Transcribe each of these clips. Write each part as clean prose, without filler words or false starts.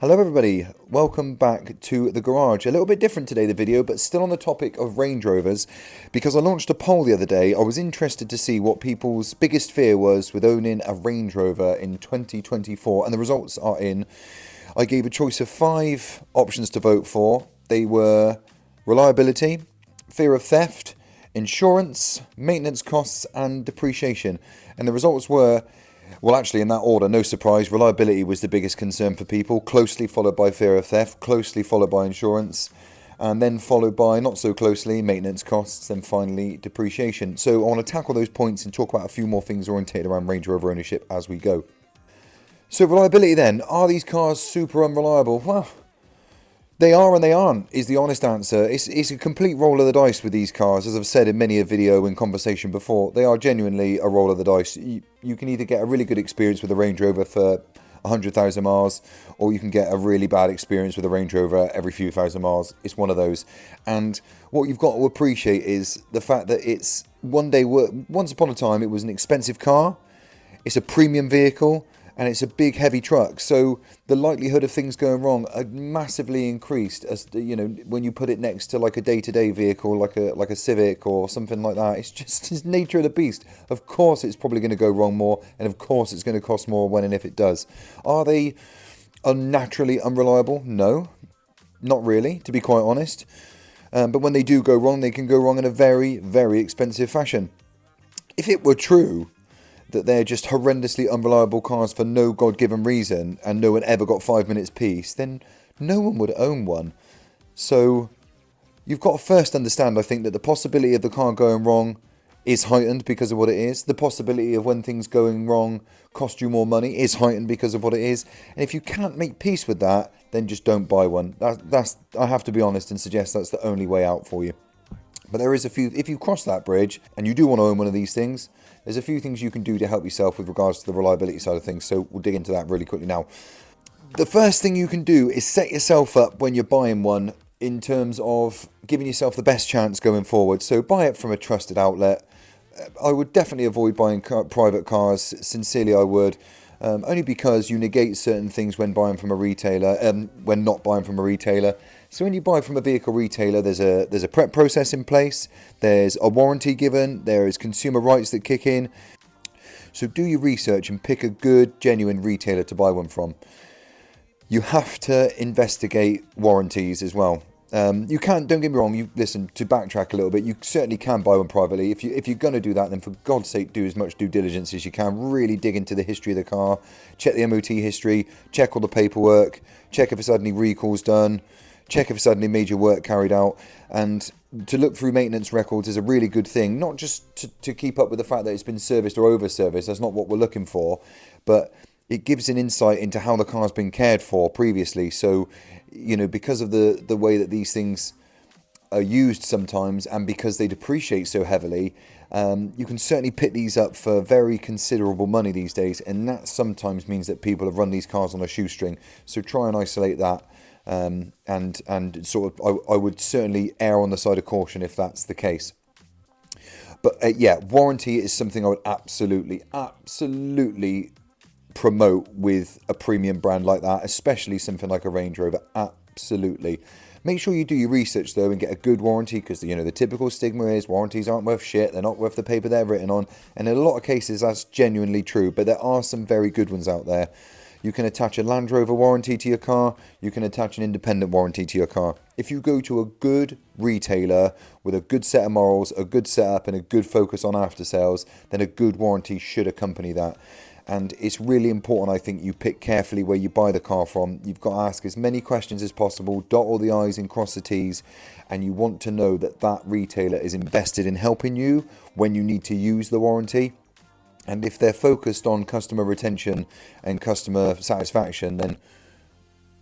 Hello everybody, welcome back to the garage. A little bit different today, the video, but still on the topic of Range Rovers, because I launched a poll the other day. I was interested to see what people's biggest fear was with owning a Range Rover in 2024, and the results are in. I gave a choice of 5 options to vote for. They were reliability, fear of theft, insurance, maintenance costs, and depreciation. And the results were, well, actually, in that order, no surprise, reliability was the biggest concern for people, closely followed by fear of theft, closely followed by insurance, and then followed by, not so closely, maintenance costs, and finally, depreciation. So I want to tackle those points and talk about a few more things orientated around Range Rover ownership as we go. So reliability then, are these cars super unreliable? Well, they are and they aren't, is the honest answer. It's a complete roll of the dice with these cars. As I've said in many a video and conversation before, they are genuinely a roll of the dice. You can either get a really good experience with a Range Rover for 100,000 miles, or you can get a really bad experience with a Range Rover every few thousand miles. It's one of those. And what you've got to appreciate is the fact that it's once upon a time, it was an expensive car. It's a premium vehicle. And it's a big, heavy truck, so the likelihood of things going wrong are massively increased. As you know, when you put it next to like a day-to-day vehicle, like a Civic or something like that, it's just the nature of the beast. Of course, it's probably going to go wrong more, and of course, it's going to cost more when and if it does. Are they unnaturally unreliable? No, not really, to be quite honest. But when they do go wrong, they can go wrong in a very, very expensive fashion. If it were true that they're just horrendously unreliable cars for no God-given reason and no one ever got 5 minutes peace, then no one would own one. So you've got to first understand, I think, that the possibility of the car going wrong is heightened because of what it is. The possibility of when things going wrong cost you more money is heightened because of what it is. And if you can't make peace with that, then just don't buy one. That's I have to be honest and suggest that's the only way out for you. But there is a few, if you cross that bridge and you do want to own one of these things, there's a few things you can do to help yourself with regards to the reliability side of things. So we'll dig into that really quickly now. The first thing you can do is set yourself up when you're buying one in terms of giving yourself the best chance going forward. So buy it from a trusted outlet. I would definitely avoid buying private cars. Sincerely, I would. Only because you negate certain things when buying from a retailer, when not buying from a retailer. So when you buy from a vehicle retailer, there's a prep process in place, there's a warranty given, there is consumer rights that kick in. So do your research and pick a good, genuine retailer to buy one from. You have to investigate warranties as well. You can, don't get me wrong, to backtrack a little bit, you certainly can buy one privately. If you're going to do that, then for God's sake, do as much due diligence as you can. Really dig into the history of the car, check the MOT history, check all the paperwork, check if it's had any recalls done, check if it's had any major work carried out. And to look through maintenance records is a really good thing, not just to keep up with the fact that it's been serviced or over-serviced. That's not what we're looking for, but it gives an insight into how the car's been cared for previously. So, you know, because of the way that these things are used sometimes and because they depreciate so heavily, you can certainly pick these up for very considerable money these days. And that sometimes means that people have run these cars on a shoestring. So try and isolate that. And sort of, I would certainly err on the side of caution if that's the case. But yeah, warranty is something I would absolutely promote with a premium brand like that, especially something like a Range Rover. Absolutely. Make sure you do your research though and get a good warranty, because you know the typical stigma is warranties aren't worth shit, they're not worth the paper they're written on, and in a lot of cases that's genuinely true, but there are some very good ones out there. You can attach a Land Rover warranty to your car, you can attach an independent warranty to your car. If you go to a good retailer with a good set of morals, a good setup and a good focus on after sales, then a good warranty should accompany that. And it's really important, I think, you pick carefully where you buy the car from. You've got to ask as many questions as possible, dot all the I's and cross the T's, and you want to know that that retailer is invested in helping you when you need to use the warranty. And if they're focused on customer retention and customer satisfaction, then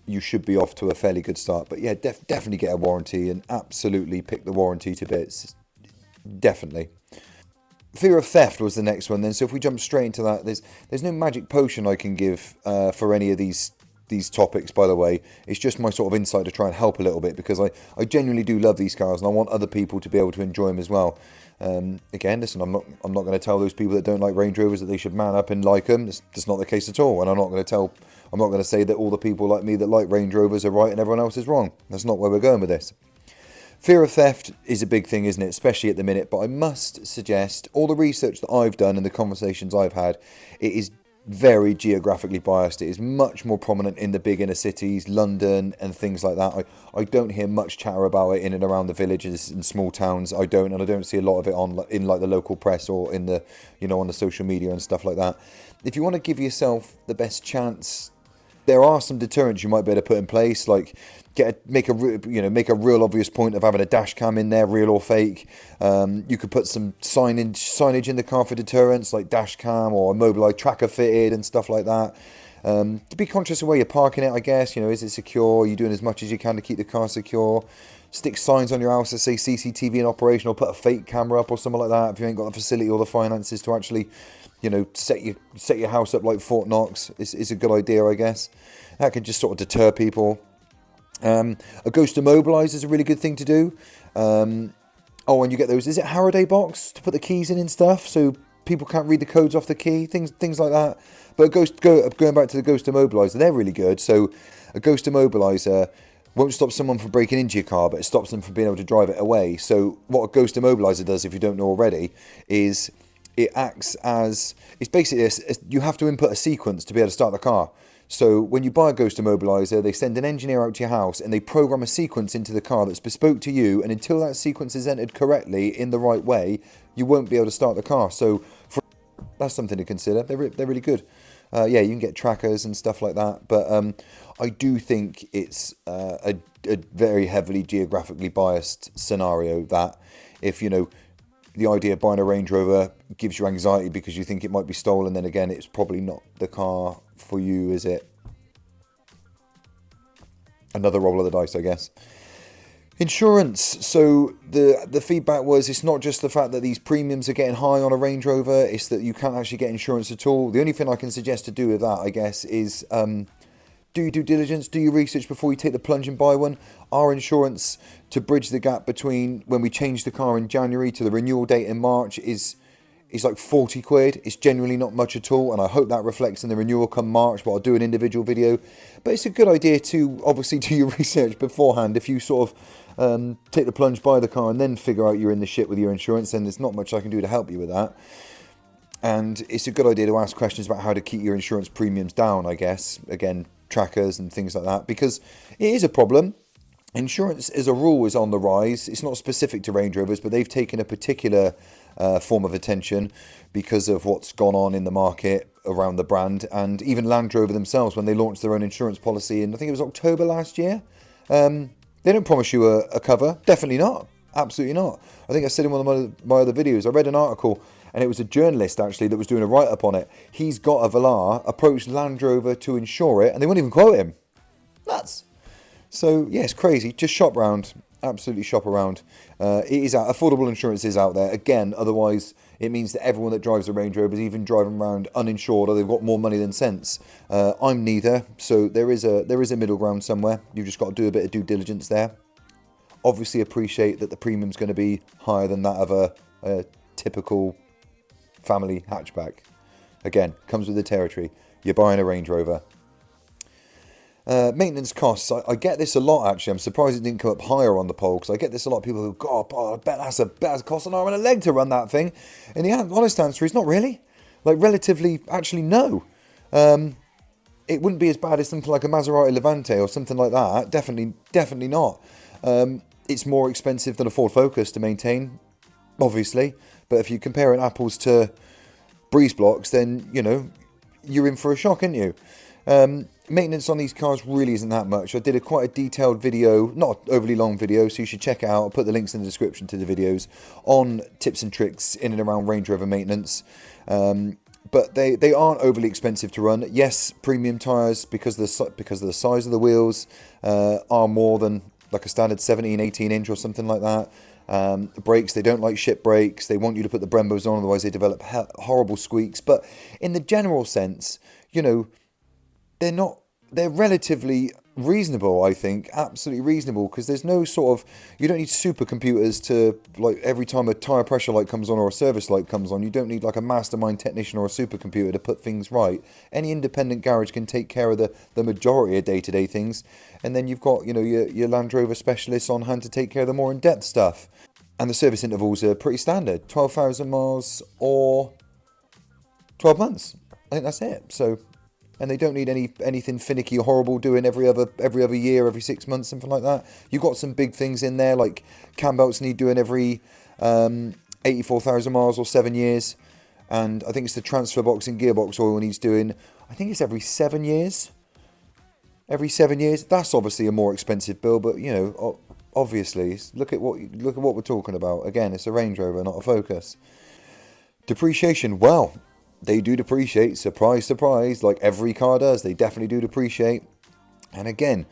you should be off to a fairly good start. But yeah, definitely get a warranty and absolutely pick the warranty to bits. Definitely. Fear of theft was the next one then. So if we jump straight into that, there's no magic potion I can give for any of these these topics, by the way. It's just my sort of insight to try and help a little bit, because I genuinely do love these cars and I want other people to be able to enjoy them as well. Again, listen, I'm not going to tell those people that don't like Range Rovers that they should man up and like them. That's not the case at all. And I'm not going to say that all the people like me that like Range Rovers are right and everyone else is wrong. That's not where we're going with this. Fear of theft is a big thing, isn't it? Especially at the minute. But I must suggest, all the research that I've done and the conversations I've had, it is very geographically biased. It is much more prominent in the big inner cities, London and things like that. I don't hear much chatter about it in and around the villages and small towns. I don't see a lot of it in like the local press or in the, on the social media and stuff like that. If you want to give yourself the best chance, there are some deterrents you might be able to put in place, like make a real obvious point of having a dash cam in there, real or fake. You could put some signage in the car for deterrence, like dash cam or a Mobileye tracker fitted and stuff like that. To be conscious of where you're parking it, I guess. Is it secure? Are you doing as much as you can to keep the car secure? Stick signs on your house that say CCTV in operation, or put a fake camera up or something like that if you ain't got the facility or the finances to actually, set your house up like Fort Knox. It's a good idea, I guess. That can just sort of deter people. A ghost immobilizer is a really good thing to do. And you get those, is it Harroday box to put the keys in and stuff, so people can't read the codes off the key, things like that. But going back to the ghost immobilizer, they're really good. So a ghost immobilizer won't stop someone from breaking into your car, but it stops them from being able to drive it away. So what a ghost immobilizer does, if you don't know already, is it acts as, it's basically you have to input a sequence to be able to start the car. So when you buy a ghost immobilizer, they send an engineer out to your house and they program a sequence into the car that's bespoke to you. And until that sequence is entered correctly in the right way, you won't be able to start the car. So that's something to consider. They're really good. You can get trackers and stuff like that. But I do think it's a very heavily geographically biased scenario that if, the idea of buying a Range Rover gives you anxiety because you think it might be stolen, then again, it's probably not the car for you, is it? Another roll of the dice, I guess. Insurance. So the feedback was, it's not just the fact that these premiums are getting high on a Range Rover, it's that you can't actually get insurance at all. The only thing I can suggest to do with that, I guess, is do your due diligence, do your research before you take the plunge and buy one. Our insurance, to bridge the gap between when we changed the car in January to the renewal date in March, is like 40 quid. It's genuinely not much at all, and I hope that reflects in the renewal come March, but I'll do an individual video. But it's a good idea to obviously do your research beforehand. If you sort of take the plunge, buy the car, and then figure out you're in the shit with your insurance, then there's not much I can do to help you with that. And it's a good idea to ask questions about how to keep your insurance premiums down, I guess. Again, trackers and things like that, because it is a problem. Insurance as a rule is on the rise. It's not specific to Range Rovers, but they've taken a particular form of attention because of what's gone on in the market around the brand. And even Land Rover themselves, when they launched their own insurance policy in, I think it was October last year, they don't promise you a cover. Definitely not. Absolutely not. I think I said in one of my other videos, I read an article, and it was a journalist actually that was doing a write-up on it. He's got a Velar, approached Land Rover to insure it, and they wouldn't even quote him. Nuts. So yeah, it's crazy. Just shop around. Absolutely shop around. It is affordable insurance is out there. Again, otherwise it means that everyone that drives a Range Rover is even driving around uninsured, or they've got more money than sense. I'm neither, so there is a middle ground somewhere. You've just got to do a bit of due diligence there. Obviously appreciate that the premium's going to be higher than that of a typical family hatchback. Again, comes with the territory. You're buying a Range Rover. Maintenance costs. I get this a lot, actually. I'm surprised it didn't come up higher on the poll, because I get this a lot of people who go, I bet that's a cost an arm and a leg to run that thing. And the honest answer is not really. Like, relatively, actually, no. It wouldn't be as bad as something like a Maserati Levante or something like that. Definitely not. It's more expensive than a Ford Focus to maintain, obviously. But if you compare it apples to breeze blocks, then, you're in for a shock, aren't you? Maintenance on these cars really isn't that much. I did quite a detailed video, not overly long video, so you should check it out. I'll put the links in the description to the videos on tips and tricks in and around Range Rover maintenance. But they aren't overly expensive to run. Yes, premium tyres, because of the size of the wheels, are more than like a standard 17, 18 inch or something like that. The brakes, they don't like shit brakes. They want you to put the Brembos on, otherwise they develop horrible squeaks. But in the general sense, they're not they're relatively reasonable, I think. Absolutely reasonable, because there's no sort of, you don't need supercomputers to, like, every time a tyre pressure light comes on or a service light comes on, you don't need like a mastermind technician or a supercomputer to put things right. Any independent garage can take care of the majority of day-to-day things, and then you've got, you know, your Land Rover specialists on hand to take care of the more in-depth stuff. And the service intervals are pretty standard, 12,000 miles or 12 months. I think that's it. So, and they don't need anything finicky or horrible doing every other year, every 6 months, something like that. You've got some big things in there, like cam belts need doing every 84,000 miles or 7 years. And I think it's the transfer box and gearbox oil needs doing, I think it's every 7 years. Every 7 years. That's obviously a more expensive bill, but, you know, obviously, look at what we're talking about. Again, it's a Range Rover, not a Focus. Depreciation, well, they do depreciate. Surprise, surprise. Like every car does, they definitely do depreciate. And again,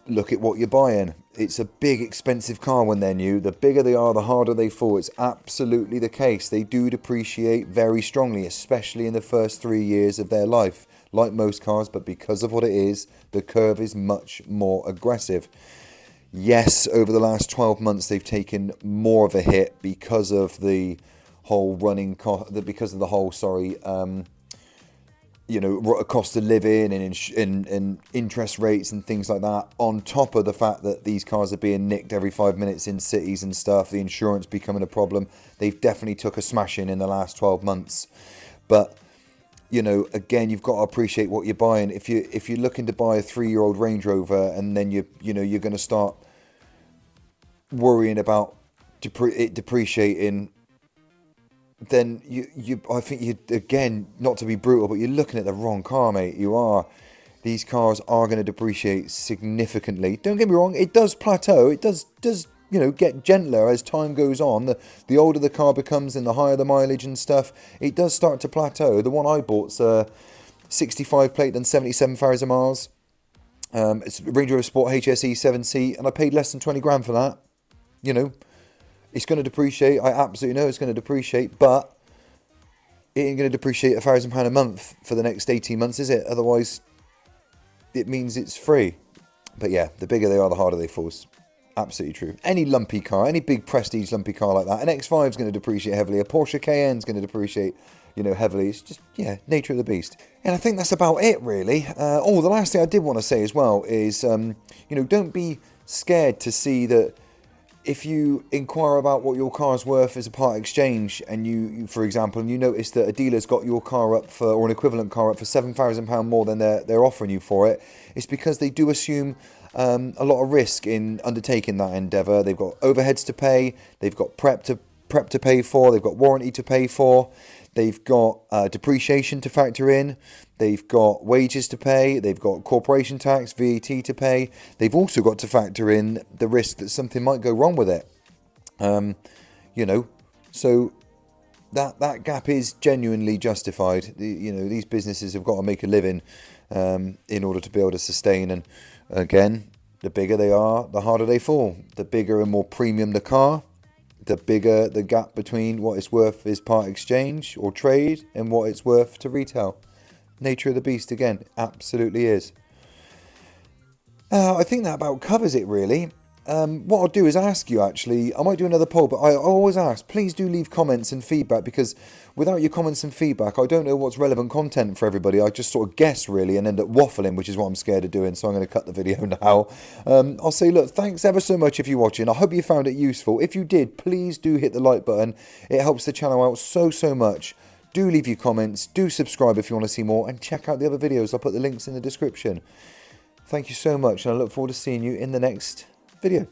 look at what you're buying. It's a big, expensive car when they're new. The bigger they are, the harder they fall. It's absolutely the case. They do depreciate very strongly, especially in the first 3 years of their life, like most cars. But because of what it is, the curve is much more aggressive. Yes, over the last 12 months, they've taken more of a hit because of the whole running cost, because of the whole, cost of living and interest rates and things like that. On top of the fact that these cars are being nicked every 5 minutes in cities and stuff, the insurance becoming a problem. They've definitely took a smashing in the last 12 months. But, you know, again, you've got to appreciate what you're buying. If you're looking to buy a 3-year-old Range Rover and then you're going to start worrying about it depreciating, then I think you, again, not to be brutal, but you're looking at the wrong car, mate. You are. These cars are going to depreciate significantly. Don't get me wrong, it does plateau. It does get gentler as time goes on. The older the car becomes and the higher the mileage and stuff, it does start to plateau. The one I bought's 65 plate and 77,000 miles. It's Range Rover Sport HSE 7-seat, and I paid less than 20 grand for that. You know, it's going to depreciate. I absolutely know it's going to depreciate, but it ain't going to depreciate £1,000 a month for the next 18 months, is it? Otherwise, it means it's free. But yeah, the bigger they are, the harder they fall. Absolutely true. Any lumpy car, any big prestige lumpy car like that, an X5 is going to depreciate heavily. A Porsche Cayenne is going to depreciate, heavily. It's just, nature of the beast. And I think that's about it, really. The last thing I did want to say as well is, don't be scared to see that. If you inquire about what your car's worth as a part exchange, and you for example, and you notice that a dealer's got your car up for, or an equivalent car up for £7,000 more than they're offering you for it, it's because they do assume a lot of risk in undertaking that endeavour. They've got overheads to pay, they've got prep to pay for, they've got warranty to pay for, they've got depreciation to factor in, they've got wages to pay, they've got corporation tax, VAT to pay. They've also got to factor in the risk that something might go wrong with it. So that gap is genuinely justified. These businesses have got to make a living in order to be able to sustain. And again, the bigger they are, the harder they fall. The bigger and more premium the car, the bigger the gap between what it's worth as part exchange or trade and what it's worth to retail. Nature of the beast, again, absolutely is. I think that about covers it, really. What I'll do is ask you, actually, I might do another poll, but I always ask, please do leave comments and feedback, because without your comments and feedback, I don't know what's relevant content for everybody. I just sort of guess, really, and end up waffling, which is what I'm scared of doing, so I'm going to cut the video now. I'll say, look, thanks ever so much if you're watching. I hope you found it useful. If you did, please do hit the like button. It helps the channel out so much. Do leave your comments, do subscribe if you want to see more, and check out the other videos. I'll put the links in the description. Thank you so much, and I look forward to seeing you in the next video.